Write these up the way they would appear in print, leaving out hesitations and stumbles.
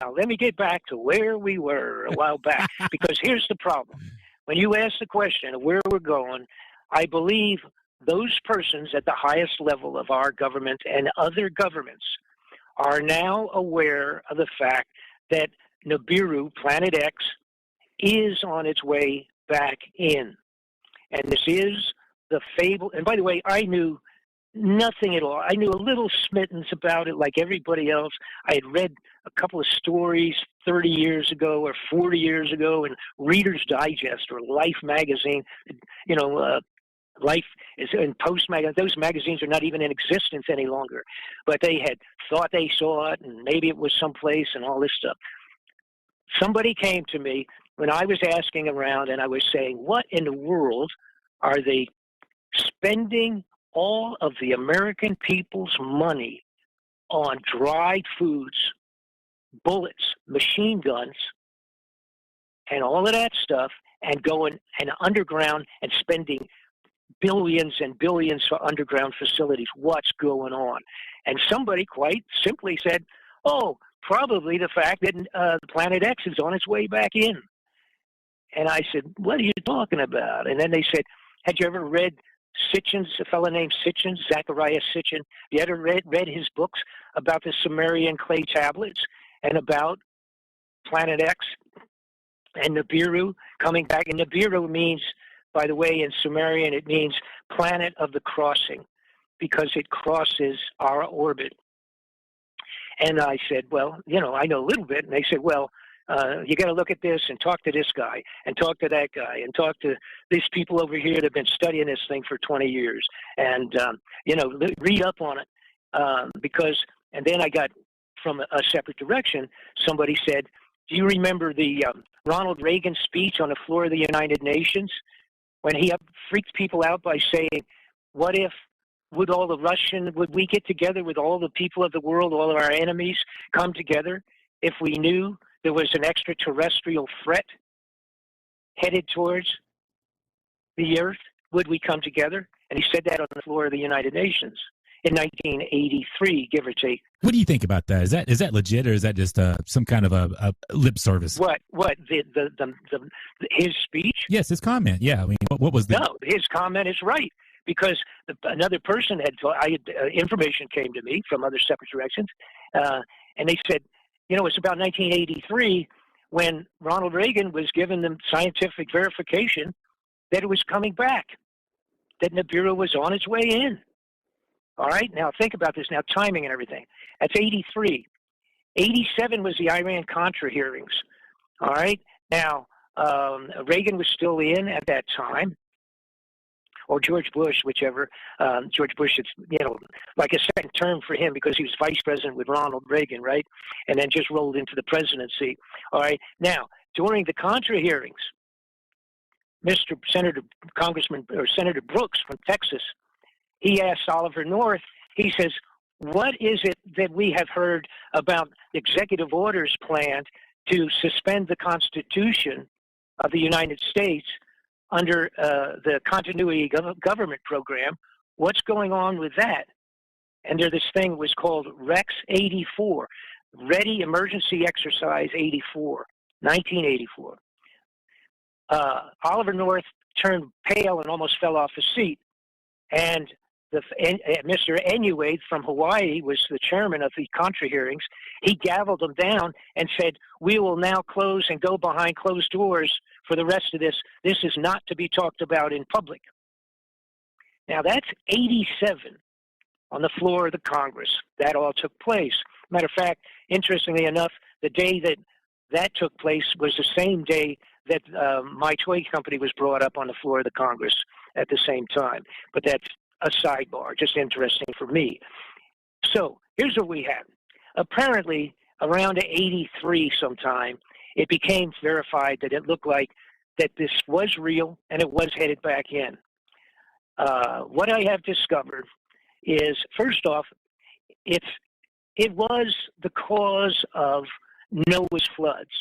Now, let me get back to where we were a while back, because here's the problem. When you ask the question of where we're going, I believe those persons at the highest level of our government and other governments are now aware of the fact that Nibiru, Planet X, is on its way back in. And this is the fable. And by the way, I knew nothing at all. I knew a little smittens about it like everybody else. I had read a couple of stories 30 years ago or 40 years ago in Reader's Digest or Life magazine. Life is in Post magazine. Those magazines are not even in existence any longer. But they had thought they saw it, and maybe it was someplace and all this stuff. Somebody came to me when I was asking around, and I was saying, what in the world are they spending all of the American people's money on dried foods, bullets, machine guns, and all of that stuff, and going and underground and spending billions and billions for underground facilities? What's going on? And somebody quite simply said, oh, probably the fact that the Planet X is on its way back in. And I said, what are you talking about? And then they said, had you ever read Sitchin's, a fellow named Sitchin, Zachariah Sitchin? You ever read his books about the Sumerian clay tablets and about Planet X and Nibiru coming back? And Nibiru means, by the way, in Sumerian, it means planet of the crossing, because it crosses our orbit. And I said, well, I know a little bit. And they said, well, you got to look at this and talk to this guy and talk to that guy and talk to these people over here that have been studying this thing for 20 years and, read up on it. And then I got from a separate direction, somebody said, do you remember the Ronald Reagan speech on the floor of the United Nations when he freaked people out by saying, what if, would we get together with all the people of the world, all of our enemies, come together if we knew there was an extraterrestrial threat headed towards the Earth? Would we come together? And he said that on the floor of the United Nations in 1983, give or take. What do you think about that? Is that legit, or is that just some kind of a lip service? What his speech? Yes, his comment. Yeah, I mean, what was the? No, his comment is right, because another person had information came to me from other separate directions, and they said, it's about 1983 when Ronald Reagan was given the scientific verification that it was coming back, that Nibiru was on its way in. All right, now think about this now, timing and everything. That's 83. 87 was the Iran-Contra hearings. All right, now Reagan was still in at that time, or George Bush, whichever. George Bush, it's, like a second term for him because he was vice president with Ronald Reagan, right? And then just rolled into the presidency. All right. Now, during the Contra hearings, Senator Brooks from Texas, he asked Oliver North, he says, what is it that we have heard about executive orders planned to suspend the Constitution of the United States under the continuity government program? What's going on with that? And there, this thing was called Rex 84, Ready Emergency Exercise 84, 1984. Oliver North turned pale and almost fell off his seat. And Mr. Enuade from Hawaii was the chairman of the Contra hearings. He gavelled them down and said, we will now close and go behind closed doors for the rest of this. This is not to be talked about in public. Now, that's 87 on the floor of the Congress. That all took place. Matter of fact, interestingly enough, the day that took place was the same day that my toy company was brought up on the floor of the Congress at the same time. But that's a sidebar, just interesting for me. So here's what we had. Apparently, around 83 sometime, it became verified that it looked like that this was real and it was headed back in. What I have discovered is, first off, it was the cause of Noah's floods.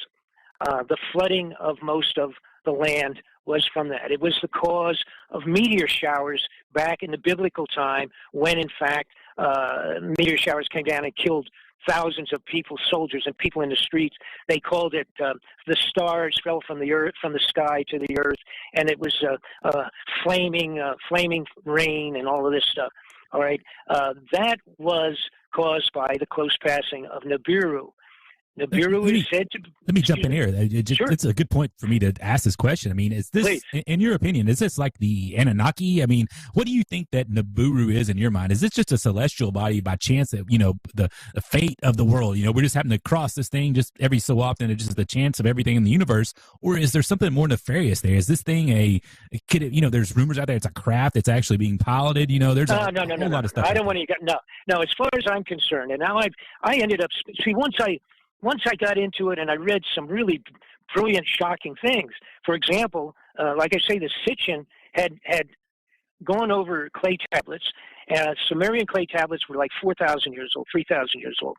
The flooding of most of the land was from that. It was the cause of meteor showers back in the biblical time when, in fact, meteor showers came down and killed thousands of people, soldiers and people in the streets. They called it the stars fell from the earth, from the sky to the earth, and it was flaming rain and all of this stuff. All right, that was caused by the close passing of Nibiru. Nibiru is said to. Let me jump in here. Sure. It's a good point for me to ask this question. I mean, is this, Please. in your opinion, is this like the Anunnaki? I mean, what do you think that Nibiru is in your mind? Is this just a celestial body by chance that, the fate of the world, we're just having to cross this thing just every so often, it's just the chance of everything in the universe? Or is there something more nefarious there? Is this thing there's rumors out there it's a craft that's actually being piloted? There's a whole lot of stuff. I don't want to, no, as far as I'm concerned, and now I ended up, once I got into it and I read some really brilliant, shocking things. For example, like I say, the Sitchin had gone over clay tablets. Sumerian clay tablets were like 4,000 years old, 3,000 years old,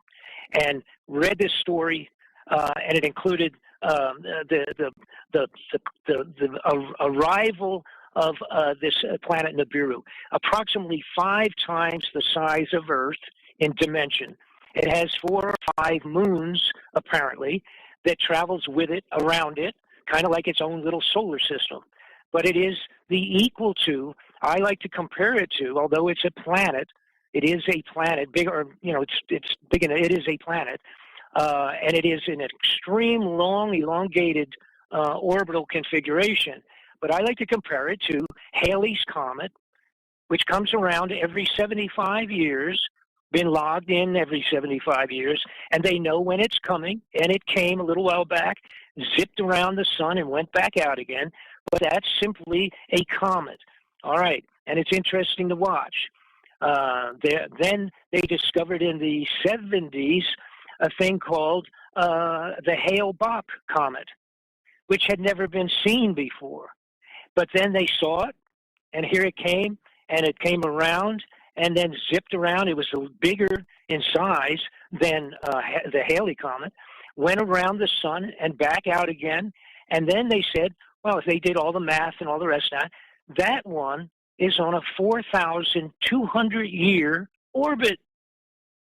and read this story, and it included the arrival of this planet Nibiru, approximately 5 times the size of Earth in dimension. It has 4 or 5 moons, apparently, that travels with it, around it, kind of like its own little solar system. But it is the equal to, I like to compare it to, although it's a planet, it is a planet, big, or, it's big enough, it is a planet, and it is an extreme long, elongated orbital configuration. But I like to compare it to Halley's Comet, which comes around every 75 years, been logged in every 75 years, and they know when it's coming, and it came a little while back, zipped around the sun and went back out again, but that's simply a comet. All right, and it's interesting to watch. Then they discovered in the 70s a thing called the Hale-Bopp comet, which had never been seen before. But then they saw it, and here it came, and it came around, and then zipped around. It was bigger in size than the Halley Comet, went around the sun and back out again. And then they said, well, if they did all the math and all the rest of that one is on a 4,200-year orbit.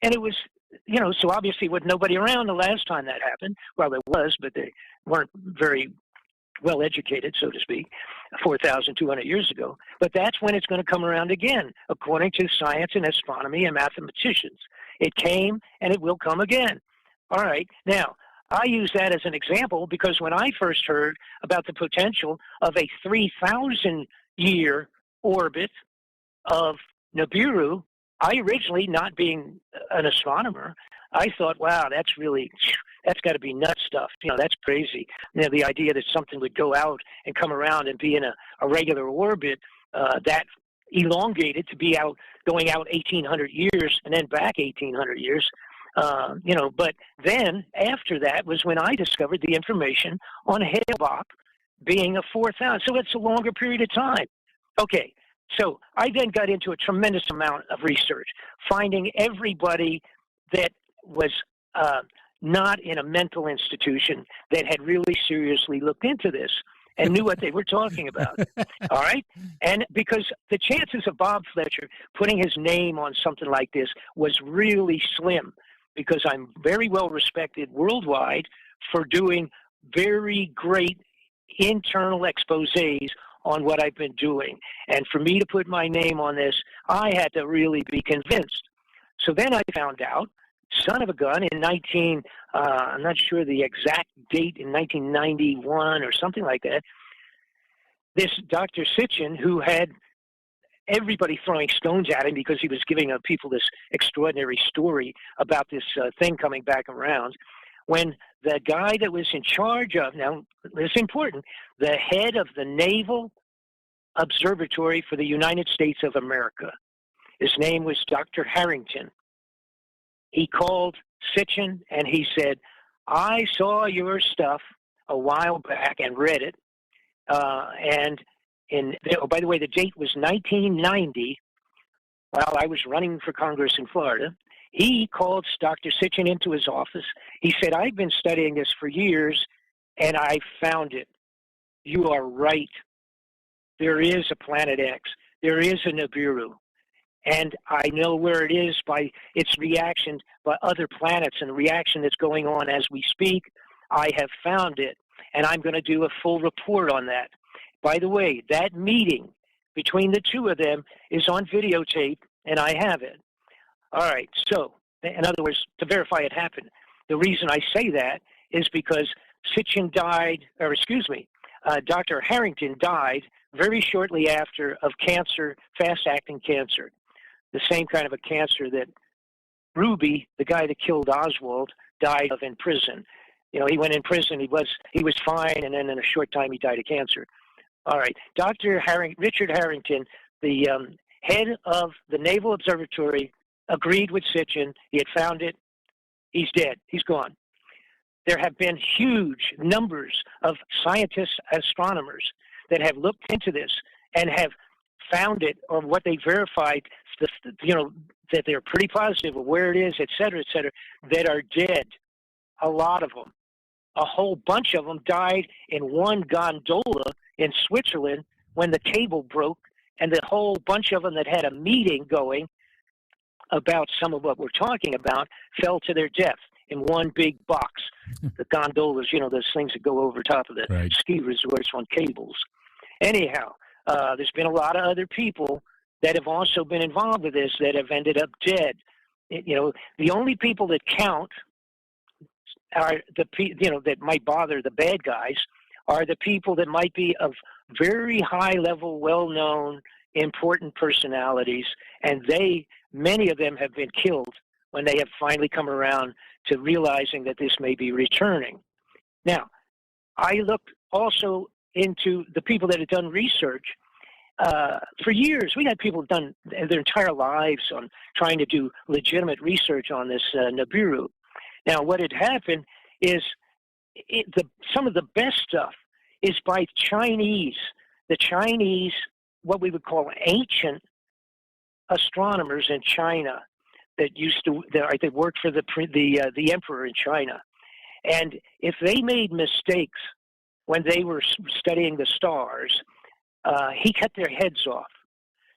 And it was, so obviously with nobody around the last time that happened, well, there was, but they weren't very well educated, so to speak, 4,200 years ago. But that's when it's going to come around again, according to science and astronomy and mathematicians. It came and it will come again. All right. Now, I use that as an example because when I first heard about the potential of a 3,000-year orbit of Nibiru, I originally, not being an astronomer, I thought, wow, that's got to be nut stuff. That's crazy. The idea that something would go out and come around and be in a regular orbit that elongated to be going out 1,800 years and then back 1,800 years. But then after that was when I discovered the information on Hale-Bopp being a 4,000. So it's a longer period of time. Okay. So I then got into a tremendous amount of research, finding everybody that was not in a mental institution that had really seriously looked into this and knew what they were talking about. All right? And because the chances of Bob Fletcher putting his name on something like this was really slim, because I'm very well respected worldwide for doing very great internal exposés on what I've been doing. And for me to put my name on this, I had to really be convinced. So then I found out, son of a gun, in I'm not sure the exact date, in 1991 or something like that, this Dr. Sitchin, who had everybody throwing stones at him because he was giving people this extraordinary story about this thing coming back around, when the guy that was in charge of, now this is important, the head of the Naval Observatory for the United States of America, his name was Dr. Harrington. He called Sitchin and he said, I saw your stuff a while back and read it. By the way, the date was 1990, while I was running for Congress in Florida. He called Dr. Sitchin into his office. He said, I've been studying this for years, and I found it. You are right. There is a Planet X. There is a Nibiru. And I know where it is by its reaction by other planets and the reaction that's going on as we speak. I have found it, and I'm going to do a full report on that. By the way, that meeting between the two of them is on videotape, and I have it. All right, so, in other words, to verify it happened. The reason I say that is because Sitchin died, or excuse me, Dr. Harrington died very shortly after of cancer, fast-acting cancer, the same kind of a cancer that Ruby, the guy that killed Oswald, died of in prison. You know, he went in prison, he was fine, and then in a short time he died of cancer. All right, Richard Harrington, the head of the Naval Observatory, agreed with Sitchin. He had found it. He's dead. He's gone. There have been huge numbers of scientists, astronomers that have looked into this and have found it, or what they verified, you know, that they're pretty positive of where it is, et cetera, that are dead. A lot of them. A whole bunch of them died in one gondola in Switzerland when the cable broke, and the whole bunch of them that had a meeting going about some of what we're talking about fell to their death in one big box. The gondolas, you know, those things that go over top of the ski resorts on cables. Anyhow, there's been a lot of other people that have also been involved with this that have ended up dead. You know, the only people that count are that might bother the bad guys are the people that might be of very high level, well-known, important personalities, and many of them have been killed when they have finally come around to realizing that this may be returning. Now, I looked also into the people that had done research. For years, we had people done their entire lives on trying to do legitimate research on this Nibiru. Now, what had happened is some of the best stuff is by Chinese. The Chinese, what we would call ancient astronomers in China that they worked for the emperor in China. And if they made mistakes when they were studying the stars, he cut their heads off.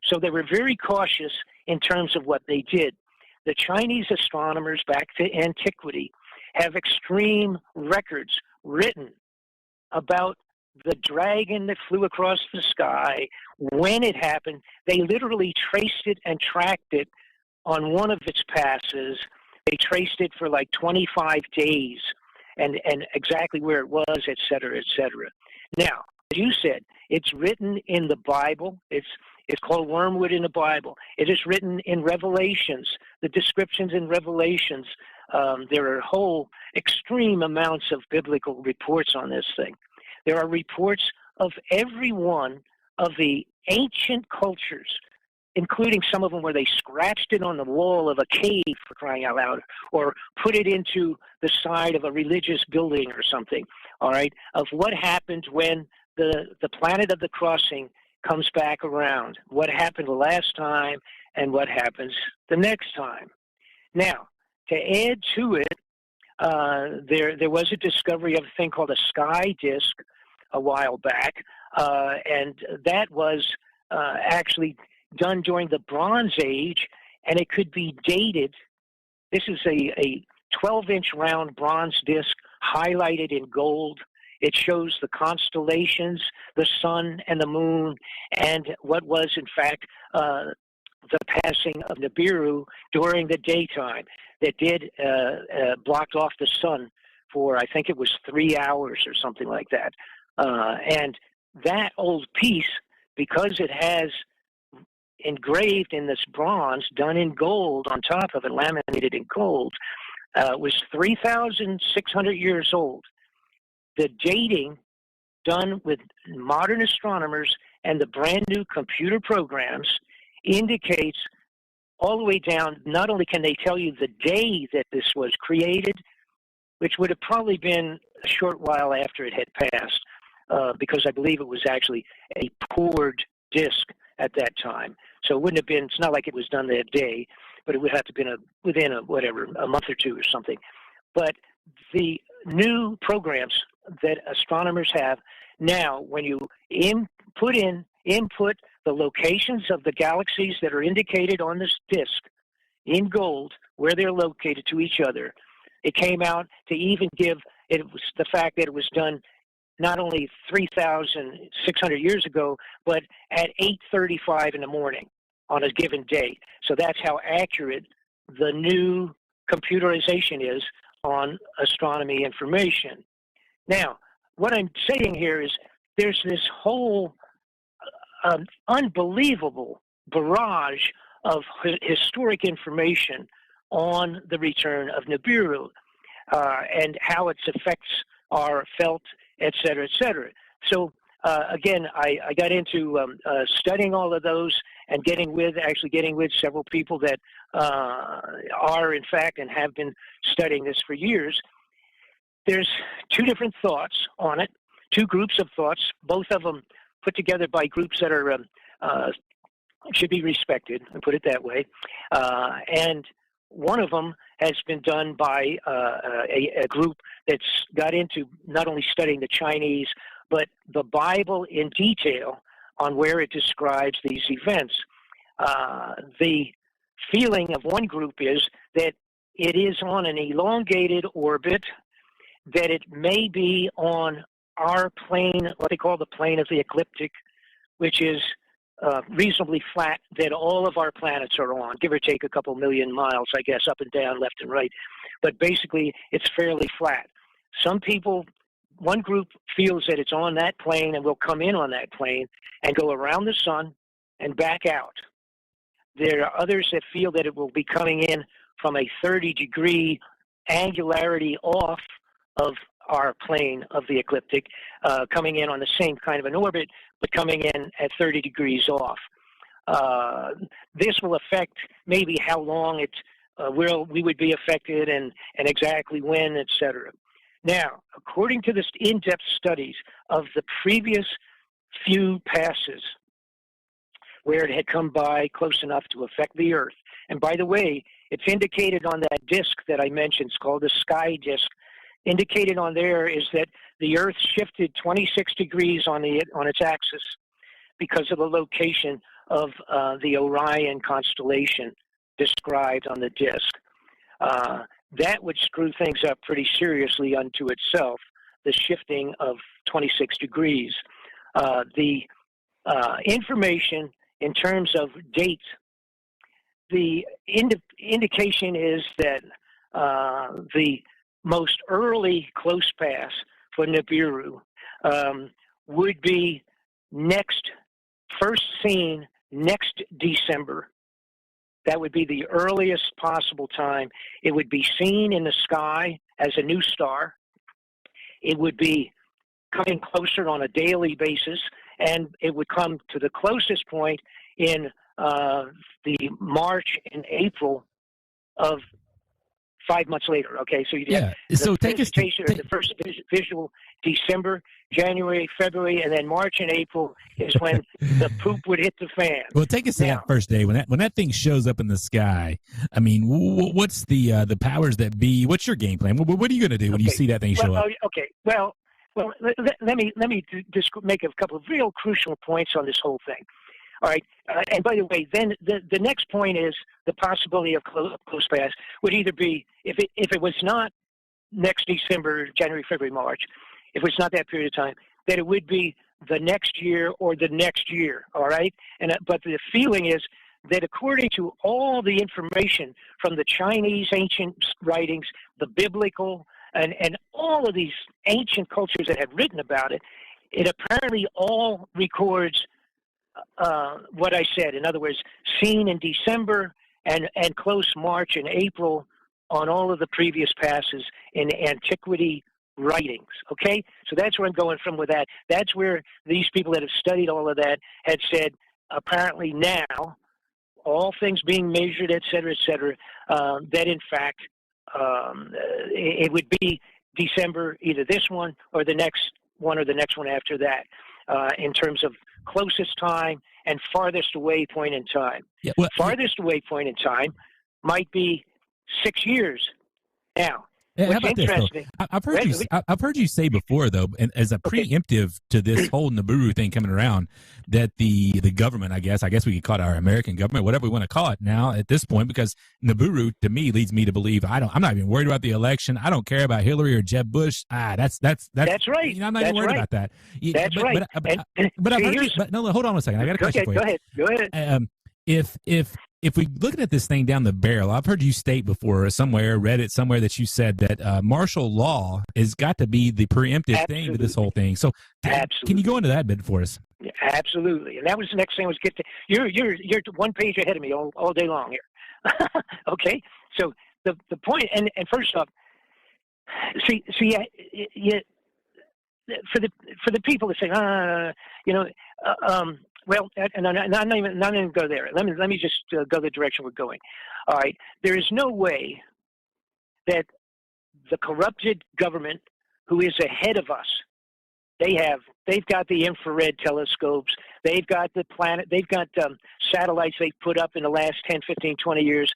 So they were very cautious in terms of what they did. The Chinese astronomers back to antiquity have extreme records written about the dragon that flew across the sky, when it happened. They literally traced it and tracked it on one of its passes. They traced it for like 25 days and exactly where it was, et cetera, et cetera. Now, as you said, it's written in the Bible. It's called Wormwood in the Bible. It is written in Revelations, the descriptions in Revelations. There are whole extreme amounts of biblical reports on this thing. There are reports of every one of the ancient cultures, including some of them where they scratched it on the wall of a cave, for crying out loud, or put it into the side of a religious building or something, all right, of what happened when the planet of the crossing comes back around, what happened the last time and what happens the next time. Now, to add to it, there was a discovery of a thing called a sky disk a while back, and that was actually done during the Bronze Age, and it could be dated. This is a 12-inch round bronze disc highlighted in gold. It shows the constellations, the sun and the moon, and what was, in fact, the passing of Nibiru during the daytime that did blocked off the sun for, I think it was 3 hours or something like that. And that old piece, because it has engraved in this bronze, done in gold on top of it, laminated in gold, was 3,600 years old. The dating done with modern astronomers and the brand new computer programs indicates all the way down. Not only can they tell you the day that this was created, which would have probably been a short while after it had passed, because I believe it was actually a poured disk at that time. So it wouldn't have been, it's not like it was done that day, but it would have to have been within a month or two or something. But the new programs that astronomers have now, when you input the locations of the galaxies that are indicated on this disk in gold, where they're located to each other. It came out to even give it was the fact that it was done not only 3,600 years ago, but at 8:35 in the morning on a given day. So that's how accurate the new computerization is on astronomy information. Now, what I'm saying here is there's this whole unbelievable barrage of historic information on the return of Nibiru and how its effects are felt, et cetera, et cetera. So again, I got into studying all of those and getting with several people that are in fact and have been studying this for years. There's two different thoughts on it, two groups of thoughts, both of them put together by groups that are should be respected, and put it that way. And one of them has been done by a group that's got into not only studying the Chinese, but the Bible in detail on where it describes these events. The feeling of one group is that it is on an elongated orbit, that it may be on our plane, what they call the plane of the ecliptic, which is reasonably flat, that all of our planets are on, give or take a couple million miles, I guess, up and down, left and right. But basically, it's fairly flat. Some people, one group feels that it's on that plane and will come in on that plane and go around the sun and back out. There are others that feel that it will be coming in from a 30-degree angularity off of our plane of the ecliptic, coming in on the same kind of an orbit, but coming in at 30 degrees off. This will affect maybe how long we would be affected and exactly when, et cetera. Now, according to this in-depth studies of the previous few passes where it had come by close enough to affect the Earth, and by the way, it's indicated on that disk that I mentioned, it's called the sky disk. Indicated on there is that the Earth shifted 26 degrees on its axis because of the location of the Orion constellation described on the disk. That would screw things up pretty seriously unto itself, the shifting of 26 degrees. The information in terms of dates, the indication is that the most early close pass for Nibiru would be first seen next December. That would be the earliest possible time. It would be seen in the sky as a new star. It would be coming closer on a daily basis, and it would come to the closest point in the March and April of 5 months later. Okay, so you have the first visual December, January, February, and then March and April is when the poop would hit the fan. Well, take us to that first day when that thing shows up in the sky. I mean, what's the powers that be? What's your game plan? What are you going to do when you see that thing show up? Okay, well, let me just make a couple of real crucial points on this whole thing. All right, and by the way, then the next point is the possibility of close pass would either be, if it was not next December, January, February, March, if it's not that period of time, that it would be the next year or the next year, all right? But the feeling is that according to all the information from the Chinese ancient writings, the biblical, and all of these ancient cultures that have written about it, it apparently all records what I said. In other words, seen in December and close March and April on all of the previous passes in antiquity writings. Okay? So that's where I'm going from with that. That's where these people that have studied all of that had said, apparently now, all things being measured, et cetera, that in fact it would be December, either this one or the next one after that, in terms of closest time and farthest away point in time. Farthest away point in time might be 6 years. Now, How What's about this though? interesting? I've heard you say before though, and as a preemptive to this whole Nibiru thing coming around, that the government, I guess we could call it our American government, whatever we want to call it now at this point, because Nibiru to me leads me to believe I'm not even worried about the election. I don't care about Hillary or Jeb Bush. That's right. I'm not even worried about that. That's right. But I've heard you. But no, hold on a second. I got a question for you. Go ahead. If we looking at this thing down the barrel, I've heard you state before somewhere, read it somewhere, that you said that martial law has got to be the preemptive thing to this whole thing. So can you go into that bit for us? Yeah, absolutely. And that was the next thing I was get to. You're one page ahead of me all day long here. Okay. So the point, and first off, see, for the people that say, well, and I'm not even going to go there. Let me just go the direction we're going. All right. There is no way that the corrupted government, who is ahead of us, they've got the infrared telescopes, they've got the planet, they've got satellites they've put up in the last 10, 15, 20 years,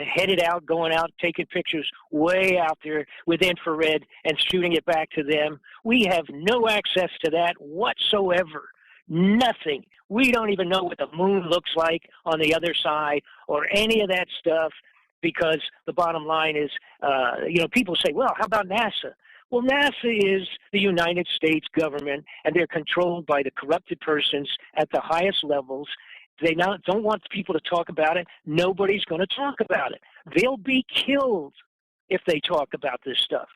headed out, going out, taking pictures way out there with infrared and shooting it back to them. We have no access to that whatsoever. Nothing. We don't even know what the moon looks like on the other side or any of that stuff, because the bottom line is, people say, well, how about NASA? Well, NASA is the United States government, and they're controlled by the corrupted persons at the highest levels. They now don't want people to talk about it. Nobody's going to talk about it. They'll be killed if they talk about this stuff.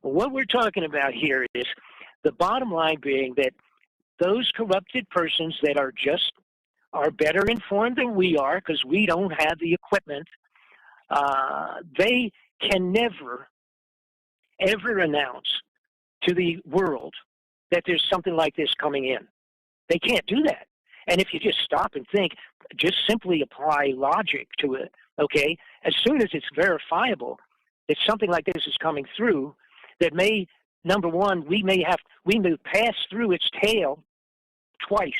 What we're talking about here is the bottom line being that those corrupted persons that are better informed than we are, because we don't have the equipment, they can never, ever announce to the world that there's something like this coming in. They can't do that. And if you just stop and think, just simply apply logic to it, okay, as soon as it's verifiable that something like this is coming through, that may, number one, we may pass through its tail twice.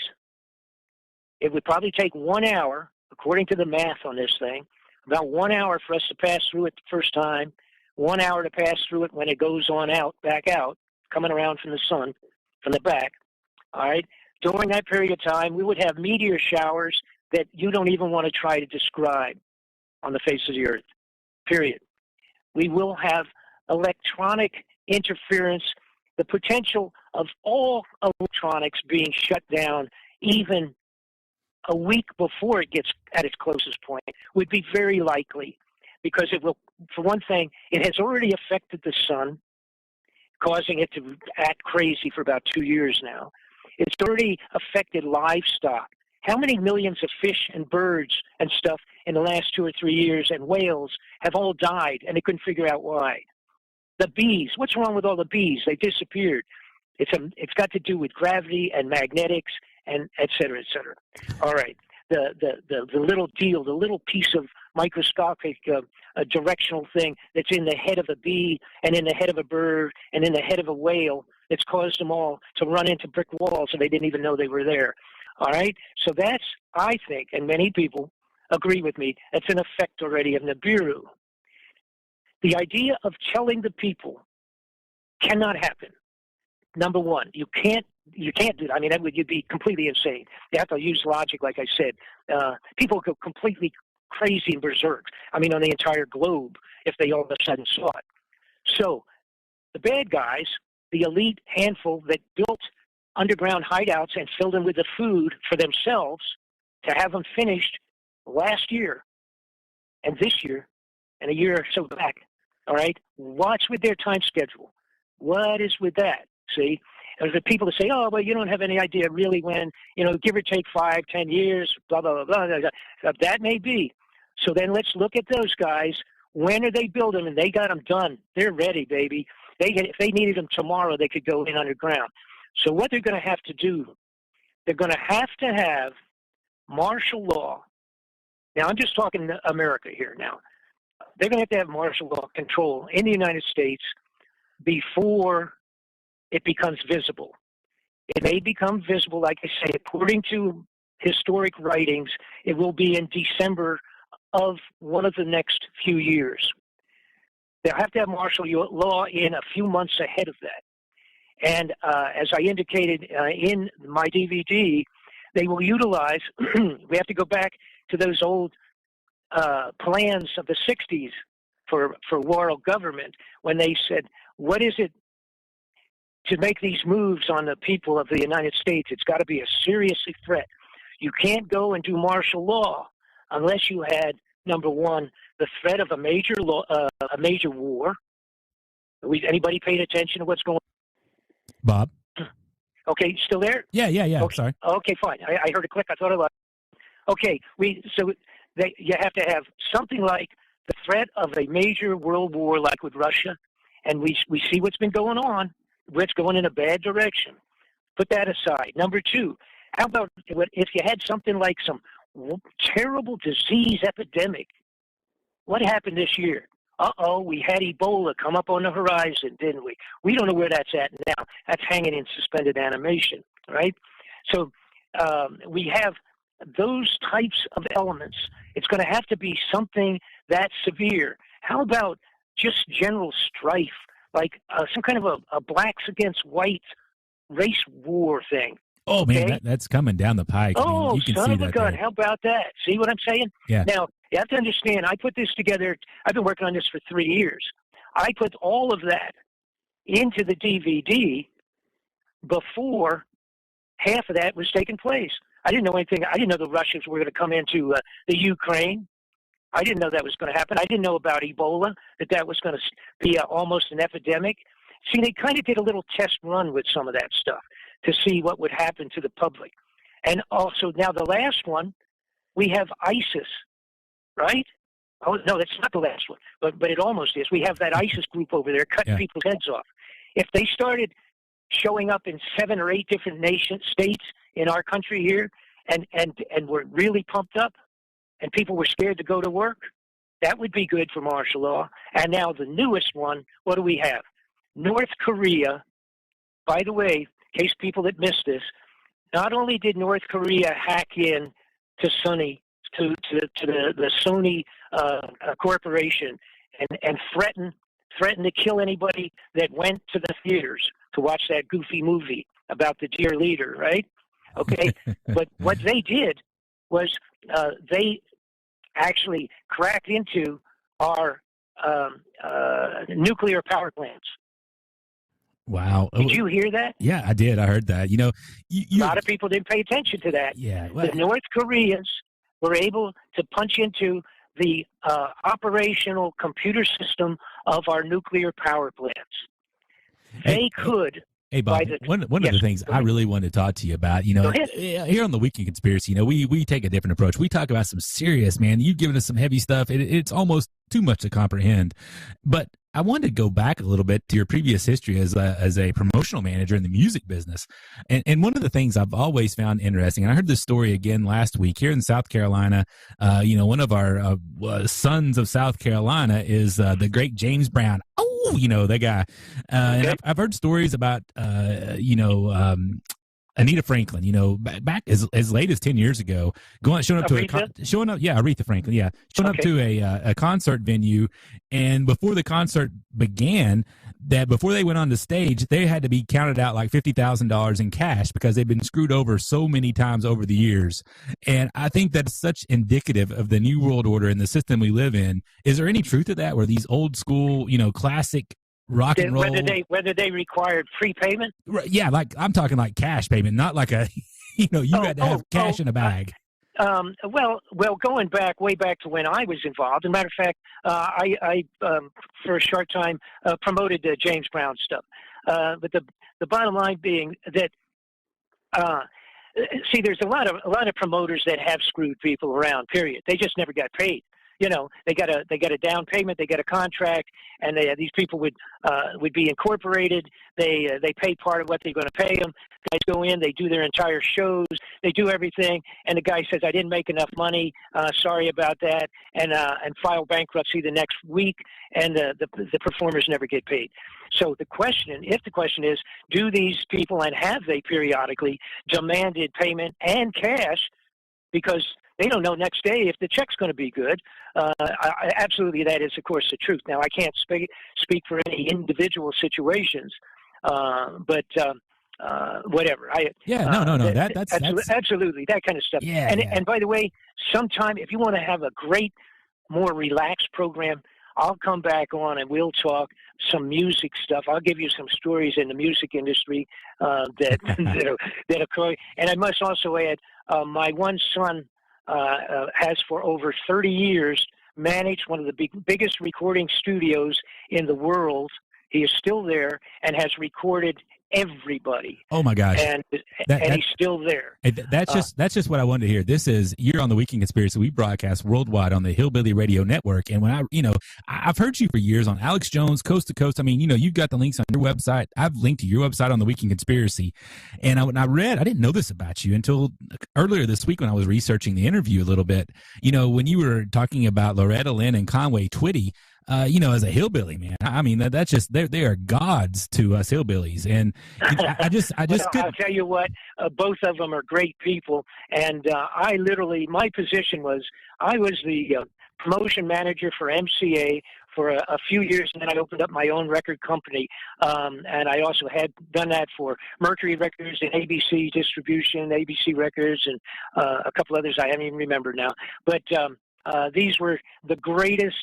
It would probably take 1 hour, according to the math on this thing, about 1 hour for us to pass through it the first time, 1 hour to pass through it when it goes on out, back out, coming around from the sun, from the back. All right. During that period of time, we would have meteor showers that you don't even want to try to describe on the face of the earth, period. We will have electronic interference, the potential of all electronics being shut down even a week before it gets at its closest point would be very likely, because it will, for one thing, it has already affected the sun, causing it to act crazy for about 2 years now. It's already affected livestock. How many millions of fish and birds and stuff in the last 2 or 3 years, and whales, have all died, and they couldn't figure out why? The bees, what's wrong with all the bees? They disappeared. It's got to do with gravity and magnetics and et cetera, et cetera. All right. The little deal, the little piece of microscopic directional thing that's in the head of a bee and in the head of a bird and in the head of a whale, it's caused them all to run into brick walls, and they didn't even know they were there. All right? So that's, I think, and many people agree with me, that's an effect already of Nibiru. The idea of telling the people cannot happen. Number one, you can't do that. I mean, you'd be completely insane. You have to use logic, like I said. People go completely crazy and berserk. I mean, on the entire globe, if they all of a sudden saw it. So the bad guys, the elite handful that built underground hideouts and filled them with the food for themselves to have them finished last year and this year and a year or so back, all right? What's with their time schedule? What is with that? See? There's the people that say, oh, well, you don't have any idea really when, give or take 5, 10 years, blah, blah, blah, blah, blah. That may be. So then let's look at those guys. When are they building? And they got them done. They're ready, baby. If they needed them tomorrow, they could go in underground. So what they're going to have to do, they're going to have martial law. Now, I'm just talking America here now. They're going to have martial law control in the United States before it becomes visible. It may become visible, like I say, according to historic writings, it will be in December of one of the next few years they'll have to have martial law in a few months ahead of that. And as I indicated in my DVD, they will utilize, we have to go back to those old plans of the 60s for world government when they said, what is it to make these moves on the people of the United States? It's got to be a serious threat. You can't go and do martial law unless you had, number one, the threat of a major war. Anybody paying attention to what's going on? Bob? Okay, still there? Yeah. Okay. Sorry. Okay, fine. I heard a click. I thought I was. Okay, you have to have something like the threat of a major world war, like with Russia, and we see what's been going on. It's going in a bad direction. Put that aside. Number two, how about if you had something like some terrible disease epidemic? What happened this year? We had Ebola come up on the horizon, didn't we? We don't know where that's at now. That's hanging in suspended animation, right? So we have those types of elements. It's going to have to be something that severe. How about just general strife, like some kind of a blacks against whites race war thing? Oh, okay? Man, that's coming down the pike. Oh, you can son see of a gun. How about that? See what I'm saying? Yeah. Now, you have to understand, I put this together. I've been working on this for 3 years. I put all of that into the DVD before half of that was taking place. I didn't know anything. I didn't know the Russians were going to come into the Ukraine. I didn't know that was going to happen. I didn't know about Ebola, that was going to be almost an epidemic. See, they kind of did a little test run with some of that stuff to see what would happen to the public. And also, now the last one, we have ISIS, right? Oh, no, that's not the last one, but it almost is. We have that ISIS group over there cutting people's heads off. If they started showing up in 7 or 8 different states in our country here, and were really pumped up, and people were scared to go to work, that would be good for martial law. And now the newest one, what do we have? North Korea, by the way, in case people that missed this, not only did North Korea hack in to the Sony corporation and threaten to kill anybody that went to the theaters to watch that goofy movie about the dear leader, right? Okay, but what they did was they actually cracked into our nuclear power plants. Wow. Did you hear that? Yeah, I did. I heard that. A lot of people didn't pay attention to that. Yeah. The North Koreans were able to punch into the operational computer system of our nuclear power plants. They could. Hey, Bob, one of the things I really wanted to talk to you about, here on the Weekend Conspiracy, we take a different approach. We talk about some serious, man. You've given us some heavy stuff. It's almost too much to comprehend. But I wanted to go back a little bit to your previous history as a promotional manager in the music business. And one of the things I've always found interesting, and I heard this story again last week here in South Carolina, one of our sons of South Carolina is the great James Brown. That guy. And I've heard stories about, Anita Franklin, back as late as 10 years ago, showing up to Aretha Franklin, showing up to a concert venue, and before the concert began, before they went on the stage, they had to be counted out like $50,000 in cash because they've been screwed over so many times over the years. And I think that's such indicative of the new world order and the system we live in. Is there any truth to that, where these old school, classic rock and roll, whether they required prepayment? Yeah, like I'm talking like cash payment, not like a you had to have cash in a bag. Well, going way back to when I was involved. As a matter of fact, I for a short time promoted James Brown stuff. But the bottom line being that see, there's a lot of promoters that have screwed people around. Period. They just never got paid. They got a down payment, they got a contract, and these people would be incorporated. They pay part of what they're going to pay them. Guys go in, they do their entire shows, they do everything, and the guy says, "I didn't make enough money. Sorry about that," and file bankruptcy the next week, and the performers never get paid. So if the question is, do these people, and have they periodically demanded payment and cash, because they don't know next day if the check's going to be good. Absolutely, that is, of course, the truth. Now, I can't speak for any individual situations, but whatever. No. That's absolutely that kind of stuff. Yeah. And by the way, sometime if you want to have a great, more relaxed program, I'll come back on and we'll talk some music stuff. I'll give you some stories in the music industry that occur. And I must also add, my one son has for over 30 years managed one of the biggest recording studios in the world. He is still there and has recorded everybody. Oh my gosh! And he's still there. That's just what I wanted to hear. You're on the Weekend Conspiracy. We broadcast worldwide on the Hillbilly Radio Network. And when I've heard you for years on Alex Jones, Coast to Coast. I mean, you've got the links on your website. I've linked to your website on the Weekend Conspiracy. And when I didn't know this about you until earlier this week when I was researching the interview a little bit. When you were talking about Loretta Lynn and Conway Twitty. As a hillbilly, man, I mean, that's just, they are gods to us hillbillies. And I just I'll tell you what, both of them are great people. And my position was, I was the promotion manager for MCA for a few years, and then I opened up my own record company. And I also had done that for Mercury Records and ABC Distribution, ABC Records, and a couple others I haven't even remembered now. But these were the greatest.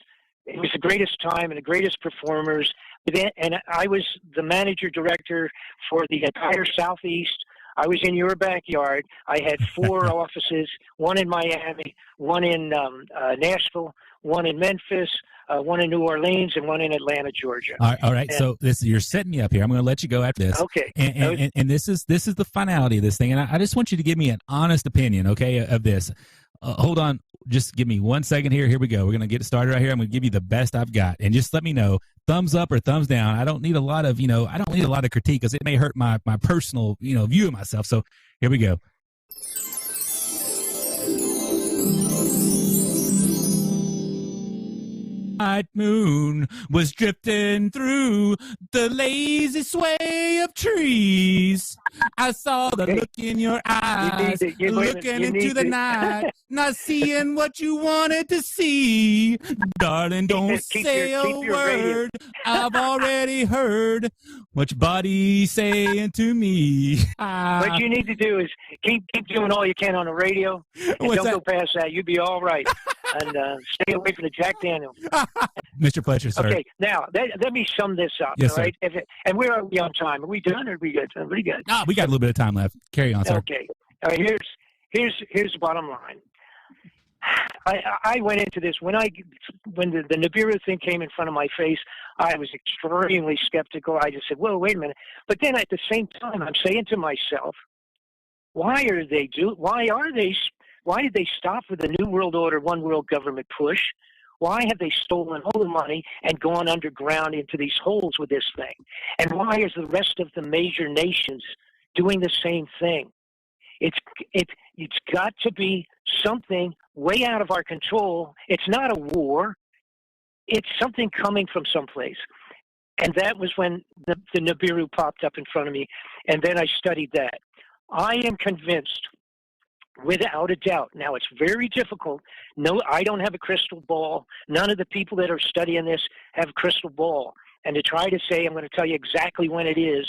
It was the greatest time and the greatest performers. And I was the manager director for the entire Southeast. I was in your backyard. I had 4 offices, one in Miami, one in Nashville, one in Memphis, one in New Orleans, and one in Atlanta, Georgia. All right. So you're setting me up here. I'm going to let you go after this. Okay. And this is the finality of this thing. And I just want you to give me an honest opinion, okay, of this. Hold on. Just give me 1 second here. Here we go. We're going to get started right here. I'm going to give you the best I've got. And just let me know, thumbs up or thumbs down. I don't need a lot of critique because it may hurt my personal, view of myself. So here we go. Night moon was drifting through the lazy sway of trees. I saw the look in your eyes, looking into the night, not seeing what you wanted to see. Darling, don't say a word. I've already heard what your body's saying to me. What you need to do is keep doing all you can on the radio, and don't go past that. You'll be all right. And stay away from the Jack Daniels. Mr. Fletcher, sir. Okay, now let me sum this up. Yes, all right? And where are we on time? Are we done or are we good? Pretty good. No, we got a little bit of time left. Carry on, sir. Okay. All right, here's the bottom line. I went into this when the Nibiru thing came in front of my face. I was extremely skeptical. I just said, "Well, wait a minute." But then at the same time, I'm saying to myself, Why did they stop with the New World Order, One World Government push? Why have they stolen all the money and gone underground into these holes with this thing? And why is the rest of the major nations doing the same thing? It's got to be something way out of our control. It's not a war. It's something coming from someplace. And that was when the Nibiru popped up in front of me, and then I studied that. I am convinced, without a doubt. Now, it's very difficult. No, I don't have a crystal ball. None of the people that are studying this have a crystal ball. And to try to say, I'm going to tell you exactly when it is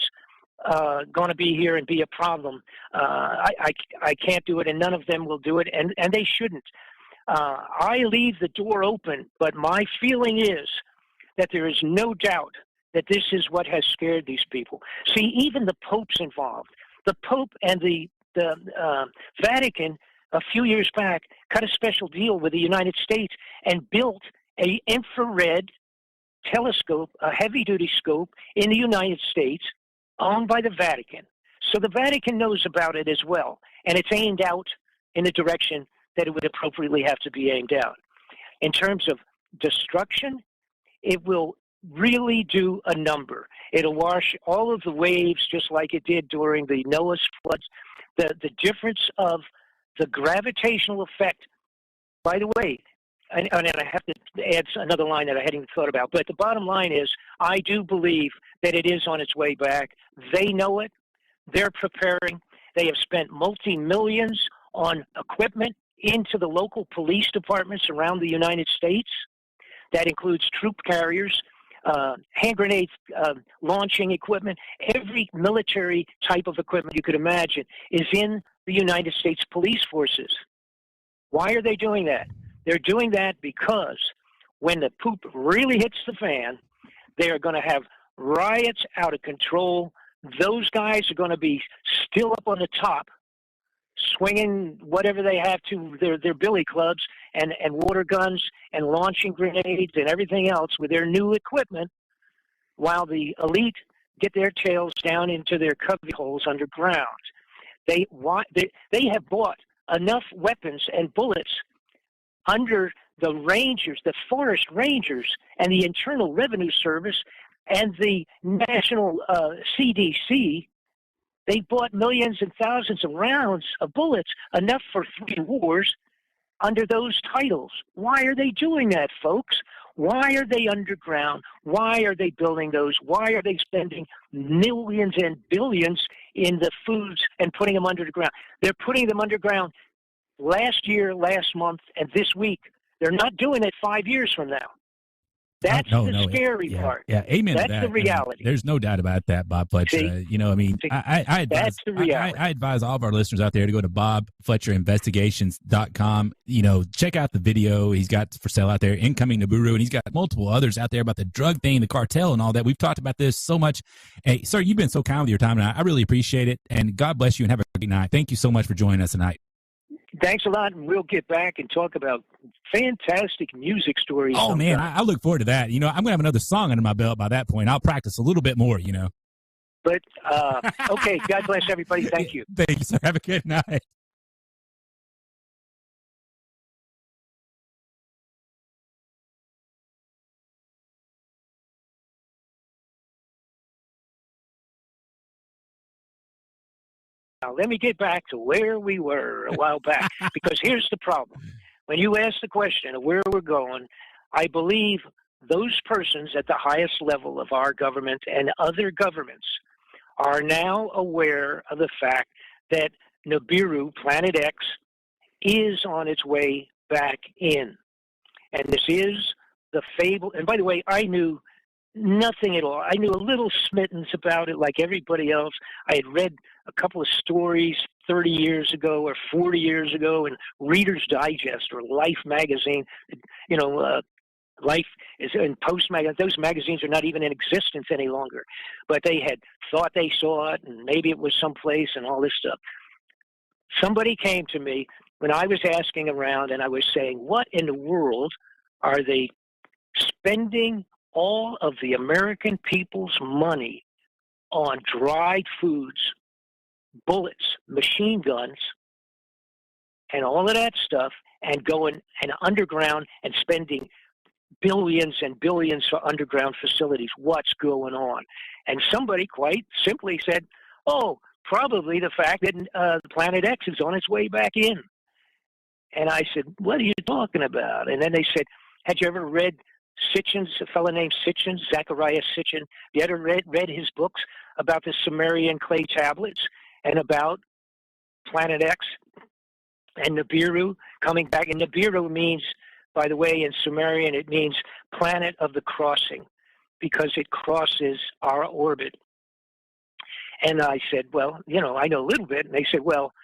going to be here and be a problem, I can't do it, and none of them will do it, and they shouldn't. I leave the door open, but my feeling is that there is no doubt that this is what has scared these people. See, even the Pope's involved. The Pope and the Vatican a few years back cut a special deal with the United States and built an infrared telescope, a heavy-duty scope in the United States owned by the Vatican. So the Vatican knows about it as well, and it's aimed out in the direction that it would appropriately have to be aimed out. In terms of destruction, it will really do a number. It'll wash all of the waves just like it did during the Noah's floods. The difference of the gravitational effect, by the way, and I have to add another line that I hadn't even thought about, but the bottom line is I do believe that it is on its way back. They know it. They're preparing. They have spent multi-millions on equipment into the local police departments around the United States. That includes troop carriers, hand grenade launching equipment. Every military type of equipment you could imagine is in the United States police forces. Why are they doing that? They're doing that because when the poop really hits the fan, they are going to have riots out of control. Those guys are going to be still up on the top, swinging whatever they have to, their billy clubs and water guns and launching grenades and everything else with their new equipment, while the elite get their tails down into their cubby holes underground. They have bought enough weapons and bullets under the rangers, the forest rangers, and the Internal Revenue Service and the National CDC. They bought millions and thousands of rounds of bullets, enough for 3 wars, under those titles. Why are they doing that, folks? Why are they underground? Why are they building those? Why are they spending millions and billions in the foods and putting them under the ground? They're putting them underground last year, last month, and this week. They're not doing it 5 years from now. That's the scary part. Yeah, amen. That's to that. the reality. There's no doubt about that, Bob Fletcher. I advise, that's the reality. I advise all of our listeners out there to go to bobfletcherinvestigations.com. Check out the video he's got for sale out there, Incoming Nibiru, and he's got multiple others out there about the drug thing, the cartel, and all that. We've talked about this so much. Hey, sir, you've been so kind with your time, and I really appreciate it. And God bless you, and have a great night. Thank you so much for joining us tonight. Thanks a lot, and we'll get back and talk about fantastic music stories. Oh, sometime. man, I look forward to that. I'm going to have another song under my belt by that point. I'll practice a little bit more, But, okay, God bless everybody. Thank you. Thank you, sir. Have a good night. Now, let me get back to where we were a while back, because here's the problem. When you ask the question of where we're going, I believe those persons at the highest level of our government and other governments are now aware of the fact that Nibiru, Planet X, is on its way back in. And this is the fable. And by the way, I knew nothing at all. I knew a little smittens about it like everybody else. I had read a couple of stories 30 years ago or 40 years ago in Reader's Digest or Life magazine. Life is in Post magazine. Those magazines are not even in existence any longer. But they had thought they saw it, and maybe it was someplace and all this stuff. Somebody came to me when I was asking around, and I was saying, what in the world are they spending all of the American people's money on dried foods, bullets, machine guns, and all of that stuff, and going and underground and spending billions and billions for underground facilities? What's going on? And somebody quite simply said, oh, probably the fact that the Planet X is on its way back in. And I said, what are you talking about? And then they said, had you ever read Sitchin's, a fellow named Sitchin, Zachariah Sitchin? You ever read his books about the Sumerian clay tablets and about Planet X and Nibiru coming back? And Nibiru means, by the way, in Sumerian, it means planet of the crossing, because it crosses our orbit. And I said, well, I know a little bit. And they said, well,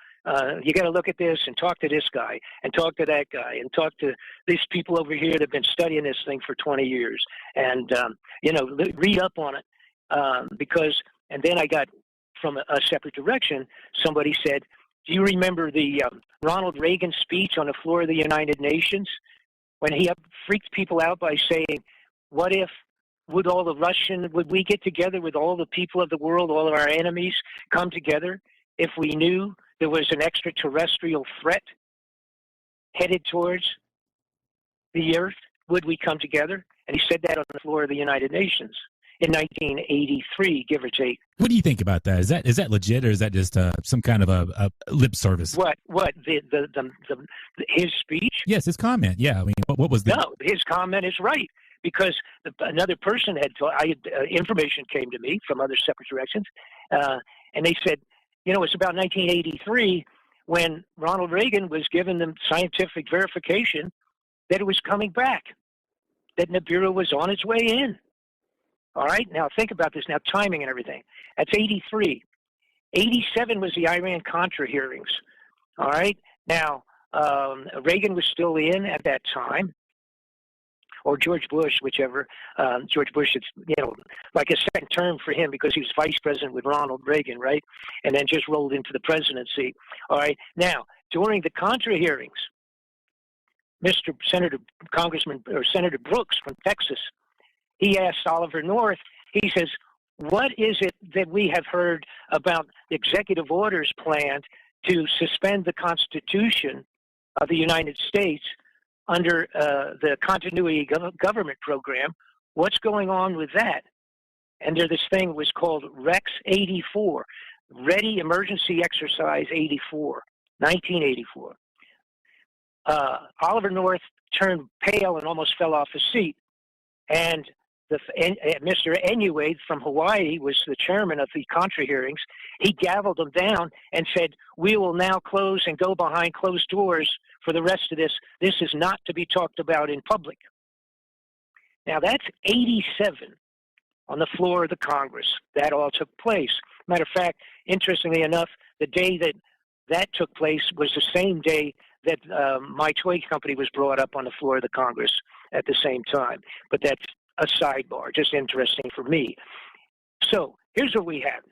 you got to look at this and talk to this guy and talk to that guy and talk to these people over here that have been studying this thing for 20 years and, read up on it. And then I got from a separate direction, somebody said, do you remember the Ronald Reagan speech on the floor of the United Nations when he freaked people out by saying, what if, would we get together with all the people of the world, all of our enemies, come together if we knew there was an extraterrestrial threat headed towards the Earth? Would we come together? And he said that on the floor of the United Nations in 1983, give or take. What do you think about that? Is that legit, or is that just some kind of a lip service? What his speech? Yes, his comment. Yeah, I mean, what was the? No, his comment is right, because another person had information came to me from other separate directions, and they said, it's about 1983 when Ronald Reagan was given the scientific verification that it was coming back, that Nibiru was on its way in. All right, now think about this now, timing and everything. That's 83. 87 was the Iran-Contra hearings. All right, now Reagan was still in at that time, or George Bush, whichever. George Bush, it's like a second term for him because he was vice president with Ronald Reagan, right? And then just rolled into the presidency. All right, now during the Contra hearings, Senator Brooks from Texas, he asked Oliver North, he says, what is it that we have heard about executive orders planned to suspend the Constitution of the United States under the Continuity Government Program? What's going on with that? And there, this thing was called Rex 84, Ready Emergency Exercise 84, 1984. Oliver North turned pale and almost fell off his seat. And Mr. Enuade from Hawaii was the chairman of the Contra hearings. He gavelled them down and said, we will now close and go behind closed doors for the rest of this. This is not to be talked about in public. Now, that's 87 on the floor of the Congress. That all took place. Matter of fact, interestingly enough, the day that took place was the same day that my toy company was brought up on the floor of the Congress at the same time. But that's a sidebar, just interesting for me. So here's what we have.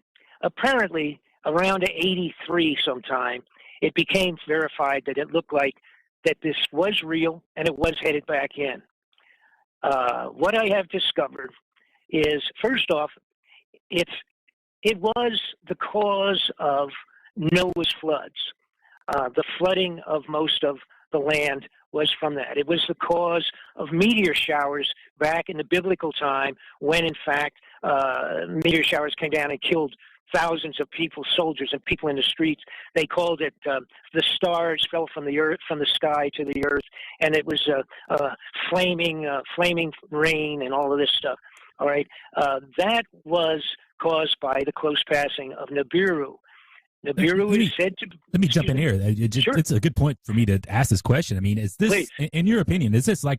Apparently, around 83 sometime, it became verified that it looked like that this was real and it was headed back in. What I have discovered is, first off, it was the cause of Noah's floods. The flooding of most of the land was from that. It was the cause of meteor showers back in the biblical time when, in fact, meteor showers came down and killed thousands of people, soldiers and people in the streets. They called it the stars fell from the earth, from the sky to the earth, and it was flaming rain and all of this stuff. All right, that was caused by the close passing of Nibiru. Nibiru is said to... Let me jump in here. Sure. It's a good point for me to ask this question. I mean, is this, Please. in your opinion, is this like